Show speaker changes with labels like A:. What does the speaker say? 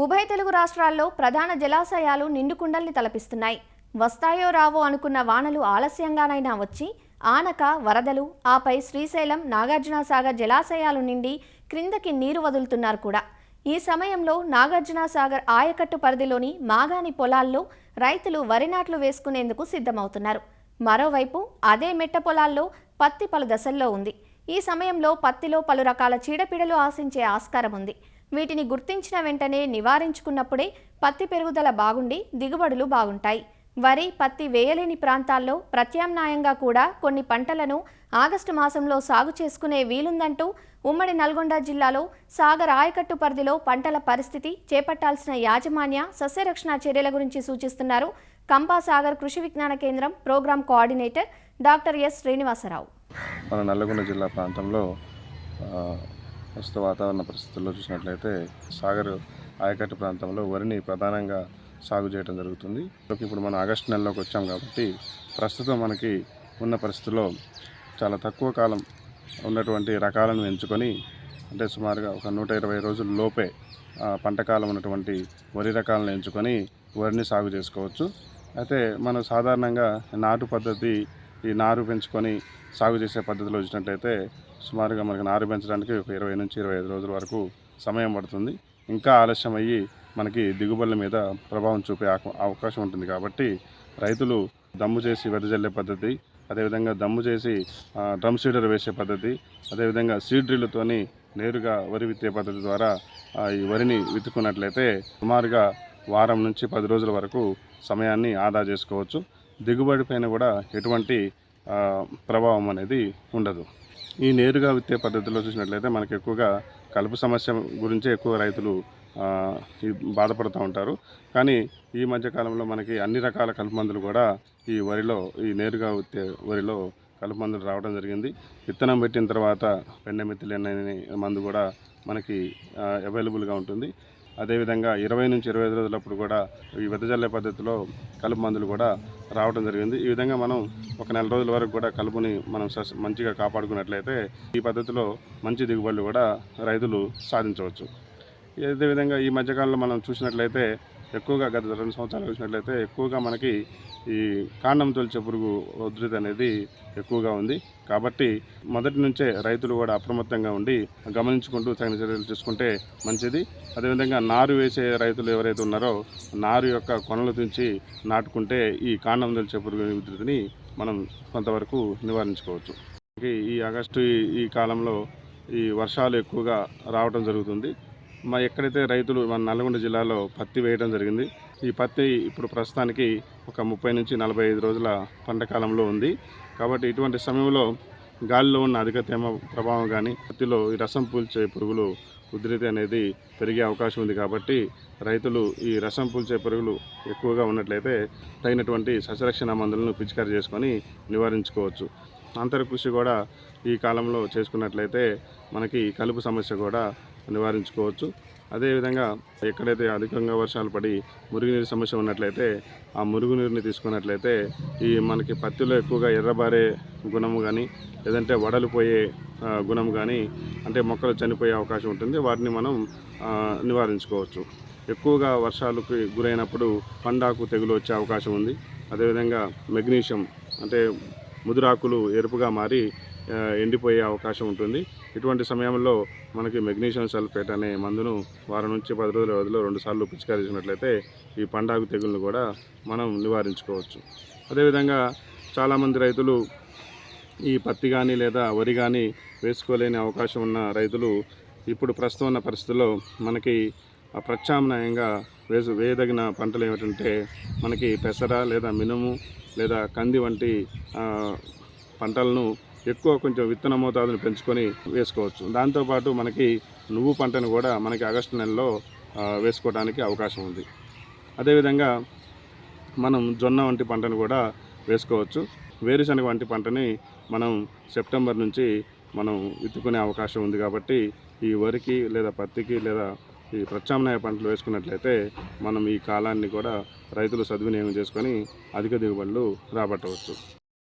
A: ఉభయ తెలుగు రాష్ట్రాల్లో ప్రధాన జలాశయాలు నిండుకుండల్ని తలపిస్తున్నాయి. వస్తాయో రావో అనుకున్న వానలు ఆలస్యంగానైనా వచ్చి ఆనక వరదలు, ఆపై శ్రీశైలం, నాగార్జునసాగర్ జలాశయాలు నిండి క్రిందకి నీరు వదులుతున్నారు కూడా. ఈ సమయంలో నాగార్జునసాగర్ ఆయకట్టు పరిధిలోని మాగాణి పొలాల్లో రైతులు వరి నాట్లు వేసుకునేందుకు సిద్ధమవుతున్నారు. మరోవైపు అదే మెట్ట పొలాల్లో పత్తి పలు దశల్లో ఉంది. ఈ సమయంలో పత్తిలో పలు రకాల చీడపీడలు ఆశించే ఆస్కారం ఉంది. వీటిని గుర్తించిన వెంటనే నివారించుకున్నప్పుడే పత్తి పెరుగుదల బాగుండి దిగుబడులు బాగుంటాయి. వరి, పత్తి వేయలేని ప్రాంతాల్లో ప్రత్యామ్నాయంగా కూడా కొన్ని పంటలను ఆగస్టు మాసంలో సాగు చేసుకునే వీలుందంటూ ఉమ్మడి నల్గొండ జిల్లాలో సాగర్ ఆయకట్టు పరిధిలో పంటల పరిస్థితి, చేపట్టాల్సిన యాజమాన్య, సస్యరక్షణ చర్యల గురించి సూచిస్తున్నారు కంపా సాగర్ కృషి విజ్ఞాన కేంద్రం program coordinator doctor S Srinivasarao.
B: మన నల్గొండ జిల్లా ప్రాంతంలో ప్రస్తుత వాతావరణ పరిస్థితుల్లో చూసినట్లయితే సాగర్ ఆయకట్టు ప్రాంతంలో వరిని ప్రధానంగా సాగు చేయడం జరుగుతుంది. ఇప్పుడు మనం ఆగస్టు నెలలోకి వచ్చాం కాబట్టి ప్రస్తుతం మనకి ఉన్న పరిస్థితుల్లో చాలా తక్కువ కాలం ఉన్నటువంటి రకాలను ఎంచుకొని, అంటే సుమారుగా ఒక 120 రోజుల లోపే పంట కాలం ఉన్నటువంటి వరి రకాలను ఎంచుకొని వరిని సాగు చేసుకోవచ్చు. అయితే మనం సాధారణంగా నాటు పద్ధతి, ఈ నారు పెంచుకొని సాగు చేసే పద్ధతిలో వచ్చినట్లయితే సుమారుగా మనకి నారు పెంచడానికి ఒక 20 నుంచి 25 రోజుల వరకు సమయం పడుతుంది. ఇంకా ఆలస్యం అయ్యి మనకి దిగుబడుల మీద ప్రభావం చూపే అవకాశం ఉంటుంది. కాబట్టి రైతులు దమ్ము చేసి వెదజల్లే పద్ధతి, అదేవిధంగా దమ్ము చేసి డ్రమ్ సీడర్ వేసే పద్ధతి, అదేవిధంగా సీడ్ డ్రిల్తోని నేరుగా వరి విత్తే పద్ధతి ద్వారా ఈ వరిని విత్తుకున్నట్లయితే సుమారుగా వారం నుంచి 10 రోజుల వరకు సమయాన్ని ఆదా చేసుకోవచ్చు. దిగుబడి పైన కూడా ఎటువంటి ప్రభావం అనేది ఉండదు. ఈ నేరుగా విత్తే పద్ధతిలో చూసినట్లయితే మనకు ఎక్కువగా కలుపు సమస్య గురించే ఎక్కువ రైతులు బాధపడుతూ ఉంటారు. కానీ ఈ మధ్యకాలంలో మనకి అన్ని రకాల కలుపు మందులు కూడా ఈ వరిలో, ఈ నేరుగా విత్తే వరిలో కలుపు మందులు రావడం జరిగింది. విత్తనం పెట్టిన తర్వాత పెండెమిథిలిన్ అనే మందు కూడా మనకి అవైలబుల్గా ఉంటుంది. అదేవిధంగా 20 నుంచి 25 రోజులప్పుడు కూడా ఈ వెదజల్లే పద్ధతిలో కలుపు మందులు కూడా రావడం జరిగింది. ఈ విధంగా మనం ఒక నెల రోజుల వరకు కూడా కలుపుని మనం మంచిగా కాపాడుకున్నట్లయితే ఈ పద్ధతిలో మంచి దిగుబడులు కూడా రైతులు సాధించవచ్చు. అదేవిధంగా ఈ మధ్యకాలంలో మనం చూసినట్లయితే ఎక్కువగా గత 2 సంవత్సరాలు చూసినట్లయితే ఎక్కువగా మనకి ఈ కాండం తొలిచే పురుగు ఉధృతి అనేది ఎక్కువగా ఉంది. కాబట్టి మొదటి నుంచే రైతులు కూడా అప్రమత్తంగా ఉండి గమనించుకుంటూ తగిన చర్యలు తీసుకుంటే మంచిది. అదేవిధంగా నారు వేసే రైతులు ఎవరైతే ఉన్నారో నారు యొక్క కొనలు తుంచి నాటుకుంటే ఈ కాండం తొలిచే పురుగు ఉధృతిని మనం కొంతవరకు నివారించుకోవచ్చు. ఈ ఆగస్టు ఈ కాలంలో ఈ వర్షాలు ఎక్కువగా రావడం జరుగుతుంది. ఎక్కడైతే రైతులు మన నల్గొండ జిల్లాలో పత్తి వేయడం జరిగింది. ఈ పత్తి ఇప్పుడు ప్రస్తుతానికి ఒక 30 నుంచి 45 రోజుల పంట కాలంలో ఉంది. కాబట్టి ఇటువంటి సమయంలో గాలిలో ఉన్న అధిక తేమ ప్రభావం కానీ, పత్తిలో ఈ రసం పీల్చే పురుగులు ఉధృతి అనేది పెరిగే అవకాశం ఉంది. కాబట్టి రైతులు ఈ రసం పీల్చే పురుగులు ఎక్కువగా ఉన్నట్లయితే తగినటువంటి సస్యరక్షణ మందులను పిచికారీ చేసుకొని నివారించుకోవచ్చు. అంతర కృషి కూడా ఈ కాలంలో చేసుకున్నట్లయితే మనకి కలుపు సమస్య కూడా నివారించుకోవచ్చు. అదేవిధంగా ఎక్కడైతే అధికంగా వర్షాలు పడి మురుగునీరు సమస్య ఉన్నట్లయితే ఆ మురుగునీరుని తీసుకున్నట్లయితే ఈ మనకి పత్తిలో ఎక్కువగా ఎర్రబారే గుణము కానీ, లేదంటే వడలిపోయే గుణం కానీ, అంటే మొక్కలు చనిపోయే అవకాశం ఉంటుంది. వాటిని మనం నివారించుకోవచ్చు. ఎక్కువగా వర్షాలకు గురైనప్పుడు పండాకు తెగులు వచ్చే అవకాశం ఉంది. అదేవిధంగా మెగ్నీషియం, అంటే ముదురాకులు ఎరుపుగా మారి ఎండిపోయే అవకాశం ఉంటుంది. ఇటువంటి సమయంలో మనకి మెగ్నీషియం సల్ఫేట్ అనే మందును వారం నుంచి 10 రోజుల వ్యవధిలో 2 సార్లు పిచికారీ చేసినట్లయితే ఈ పండాకు తెగులను కూడా మనం నివారించుకోవచ్చు. అదేవిధంగా చాలామంది రైతులు ఈ పత్తి కానీ లేదా వరి కానీ వేసుకోలేని అవకాశం ఉన్న రైతులు ఇప్పుడు ప్రస్తుతం ఉన్న పరిస్థితుల్లో మనకి ప్రత్యామ్నాయంగా వేయదగిన పంటలు ఏమిటంటే మనకి పెసర లేదా మినుము లేదా కంది వంటి పంటలను ఎక్కువ కొంచెం విత్తన మోతాదును పెంచుకొని వేసుకోవచ్చు. దాంతోపాటు మనకి నువ్వు పంటను కూడా మనకి ఆగస్టు నెలలో వేసుకోవడానికి అవకాశం ఉంది. అదేవిధంగా మనం జొన్న వంటి పంటను కూడా వేసుకోవచ్చు. వేరుశనగ వంటి పంటని మనం సెప్టెంబర్ నుంచి మనం విత్తుకునే అవకాశం ఉంది. కాబట్టి ఈ వరికి లేదా పత్తికి లేదా ఈ ప్రత్యామ్నాయ పంటలు వేసుకున్నట్లయితే మనం ఈ కాలాన్ని కూడా రైతులు సద్వినియోగం చేసుకొని అధిక దిగుబడులు రాబట్టవచ్చు.